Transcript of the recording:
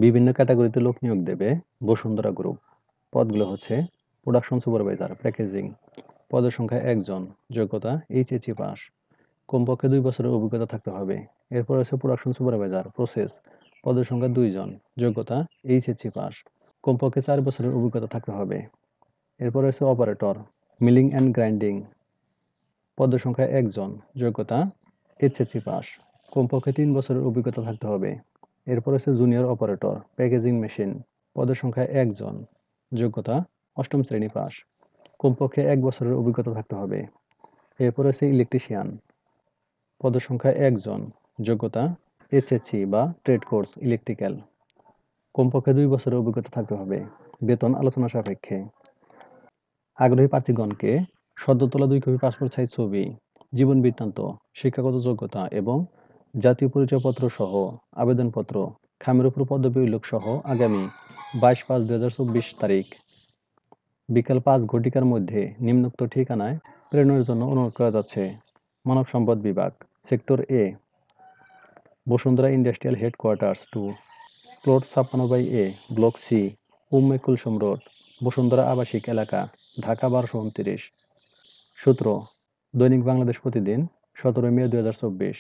বিভিন্ন ক্যাটাগরিতে লোক নিয়োগ দেবে বসুন্ধরা গ্রুপ। পদগুলো হচ্ছে প্রোডাকশন সুপারভাইজার, প্যাকেজিং। পদের সংখ্যা ১ জন। যোগ্যতা এইচএসসি পাস। কমপক্ষে ২ বছরের অভিজ্ঞতা থাকতে হবে। এরপর আছে প্রোডাকশন সুপারভাইজার, প্রসেস। পদের সংখ্যা ২ জন। যোগ্যতা এইচএসসি পাস। কমপক্ষে ৪ বছরের অভিজ্ঞতা থাকতে হবে। এরপর আছে অপারেটর, মিলিং অ্যান্ড গ্রাইন্ডিং। পদের সংখ্যা ১ জন। যোগ্যতা এইচএসসি পাস। কমপক্ষে ৩ বছরের অভিজ্ঞতা থাকতে হবে। এরপর আছে জুনিয়র অপারেটর, প্যাকেজিং মেশিন। পদের সংখ্যা ১ জন। যোগ্যতা ৮ম শ্রেণী পাস। কমপক্ষে ১ বছরের অভিজ্ঞতা থাকতে হবে। এরপর আছে ইলেকট্রিশিয়ান। পদের সংখ্যা ১ জন। যোগ্যতা এইচএসসি বা ট্রেড কোর্স ইলেকট্রিক্যাল। কমপক্ষে ২ বছরের অভিজ্ঞতা থাকতে হবে। বেতন আলোচনা সাপেক্ষে। আগ্রহী প্রার্থীগণকে সদ্য তোলা ২ কপি পাসপোর্ট সাইজ ছবি, জীবন বৃত্তান্ত, শিক্ষাগত যোগ্যতা এবং জাতীয় পরিচয়পত্র সহ আবেদনপত্র, খামের উপর পদবি উল্লেখ সহ আগামী ২২/৫/২০২৪ তারিখ বিকাল ৫ ঘটিকার মধ্যে নিম্নোক্ত ঠিকানায় প্রেরণের জন্য অনুরোধ করা যাচ্ছে। মানব সম্পদ বিভাগ, sector A, Bashundhara industrial headquarters 2, plot ৫৬/এ, block C, Umme Kulsum road, Bashundhara আবাসিক এলাকা, ঢাকা ১২২৯। সূত্র: দৈনিক বাংলাদেশ প্রতিদিন, ১৭ মে ২০২৪।